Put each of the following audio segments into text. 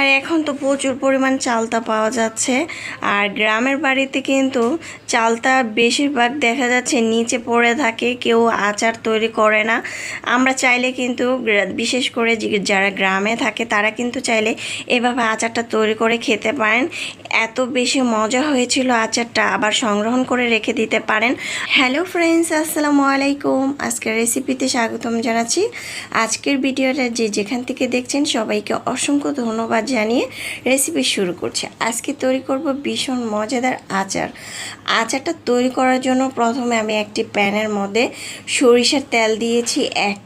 আর এখন তো প্রচুর পরিমাণ চালতা পাওয়া যাচ্ছে। আর গ্রামের বাড়িতে কিন্তু চালতা বেশিরভাগ দেখা যাচ্ছে নিচে পড়ে থাকে, কেউ আচার তৈরি করে না। আমরা চাইলে কিন্তু বিশেষ করে যারা গ্রামে থাকে তারা কিন্তু চাইলে এভাবে আচারটা তৈরি করে খেতে পারেন। এত বেশি মজা হয়েছিল আচারটা, আবার সংগ্রহণ করে রেখে দিতে পারেন। হ্যালো ফ্রেন্ডস, আসসালামু আলাইকুম। আজকের রেসিপিতে স্বাগতম জানাচ্ছি। আজকের ভিডিওটা যেখান থেকে দেখছেন সবাইকে অসংখ্য ধন্যবাদ জানিয়ে রেসিপি শুরু করছি। আজকে তৈরি করব ভীষণ মজাদার আচারটা তৈরি করার জন্য প্রথমে আমি একটি প্যানের মধ্যে সরিষার তেল দিয়েছি এক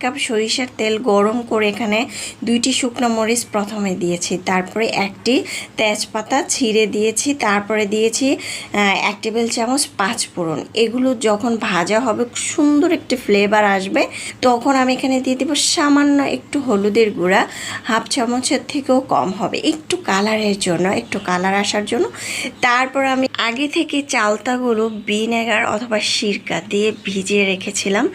কাপ সরিষার তেল গরম করে এখানে 2টি শুকনো মরিচ প্রথমে দিয়েছি, তারপরে একটি তেজপাতা ছিঁড়ে দিয়েছি, তারপরে দিয়েছি 1 টেবিল চামচ 5 ফোড়ন। এগুলো যখন ভাজা হবে সুন্দর একটি ফ্লেভার আসবে, তখন আমি এখানে দিয়ে দেবো সামান্য একটু হলুদের গুঁড়া, হাফ চামচের থেকেও কম হবে, একটু কালারের জন্য, একটু কালার আসার জন্য। তারপর আমি আগে থেকে চালতাগুলো ভিনেগার অথবা সিরকা দিয়ে ভিজিয়ে রেখেছিলাম।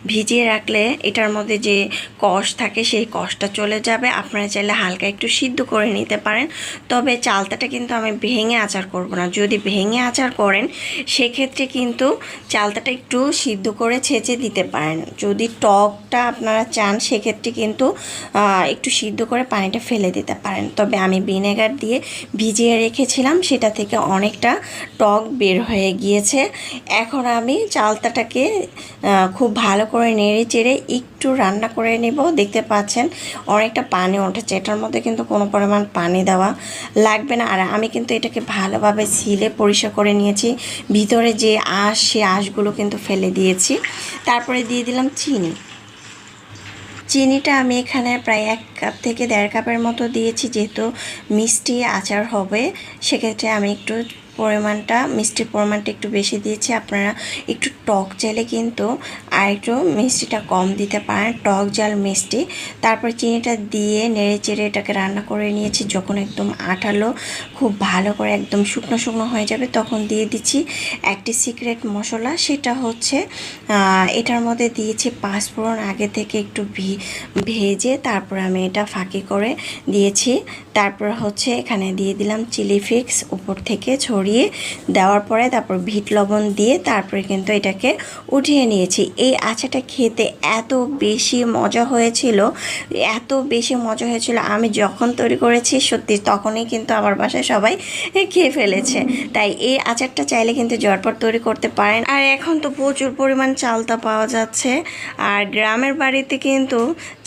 ভিজিয়ে রাখলে এটার মধ্যে যে কষ থাকে সেই কষটা চলে যাবে। আপনারা চাইলে হালকা একটু সিদ্ধ করে নিতে পারেন, তবে চালতাটা কিন্তু আমি ভেঙে আচার করব না। যদি ভেঙে আচার করেন সেক্ষেত্রে কিন্তু চালতাটা একটু সিদ্ধ করে ছেঁচে দিতে পারেন। যদি টকটা আপনারা চান সেক্ষেত্রে কিন্তু একটু সিদ্ধ করে পানিটা ফেলে দিতে পারেন। তবে আমি ভিনেগার দিয়ে ভিজিয়ে রেখেছিলাম, সেটা থেকে অনেকটা টক বের হয়ে গিয়েছে। এখন আমি চালতাটাকে খুব ভালো করে নেড়ে চেড়ে একটু রান্না করে নেব। দেখতে পাচ্ছেন অনেকটা পানি উঠেছে, এটার মধ্যে কিন্তু কোনো পরিমাণ পানি দেওয়া লাগবে না। আর আমি কিন্তু এটাকে ভালোভাবে ছিলে পরিষ্কার করে নিয়েছি, ভিতরে যে আঁশ সে আঁশগুলো কিন্তু ফেলে দিয়েছি। তারপরে দিয়ে দিলাম চিনিটা আমি এখানে প্রায় 1 কাপ থেকে 1.5 কাপের মতো দিয়েছি। যেহেতু মিষ্টি আচার হবে সেক্ষেত্রে আমি একটু মিষ্টির পরিমাণটা একটু বেশি দিয়েছি। আপনারা একটু টক চাইলে কিন্তু আর একটু মিষ্টিটা কম দিতে পারেন, টক ঝাল মিষ্টি। তারপর চিনিটা দিয়ে নেড়ে চেড়ে এটাকে রান্না করে নিয়েছি। যখন একদম আঠালো খুব ভালো করে একদম শুকনো শুকনো হয়ে যাবে তখন দিয়ে দিচ্ছি একটি সিক্রেট মশলা, সেটা হচ্ছে এটার মধ্যে দিয়েছি 5 ফোড়ন আগে থেকে একটু ভেজে তারপর আমি এটা ফাঁকি করে দিয়েছি। তারপর হচ্ছে এখানে দিয়ে দিলাম চিলি ফ্লেক্স উপর থেকে ছড়িয়ে দেওয়ার পরে তারপর বিট লবণ দিয়ে তারপরে কিন্তু এটাকে উঠিয়ে নিয়েছি। এই আচারটা খেতে এত বেশি মজা হয়েছিল, আমি যখন তৈরি করেছি সত্যি তখনই কিন্তু আমার বাসায় সবাই খেয়ে ফেলেছে। তাই এই আচারটা চাইলে কিন্তু ঝটপট তৈরি করতে পারেন। আর এখন তো প্রচুর পরিমাণ চালতা পাওয়া যাচ্ছে। আর গ্রামের বাড়িতে কিন্তু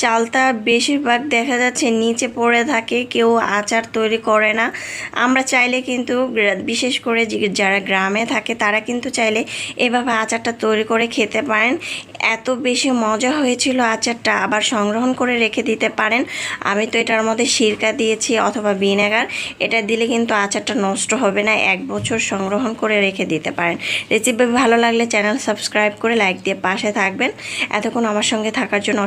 চালতা বেশিরভাগ দেখা যাচ্ছে নিচে পড়ে থাকে, কেউ আচার তৈরি করে না। আমরা চাইলে কিন্তু বিশেষ করে যারা গ্রামে থাকে তারা কিন্তু চাইলে এভাবে আচারটা তৈরি করে খেতে পারেন। এত বেশি মজা হয়েছিল আচারটা, আবার সংগ্রহণ করে রেখে দিতে পারেন। আমি তো এটার মধ্যে সিরকা দিয়েছি অথবা ভিনেগার, এটা দিলে কিন্তু আচারটা নষ্ট হবে না, 1 বছর সংগ্রহণ করে রেখে দিতে পারেন। রেসিপি ভালো লাগলে চ্যানেল সাবস্ক্রাইব করে লাইক দিয়ে পাশে থাকবেন। এতক্ষণ আমার সঙ্গে থাকার জন্য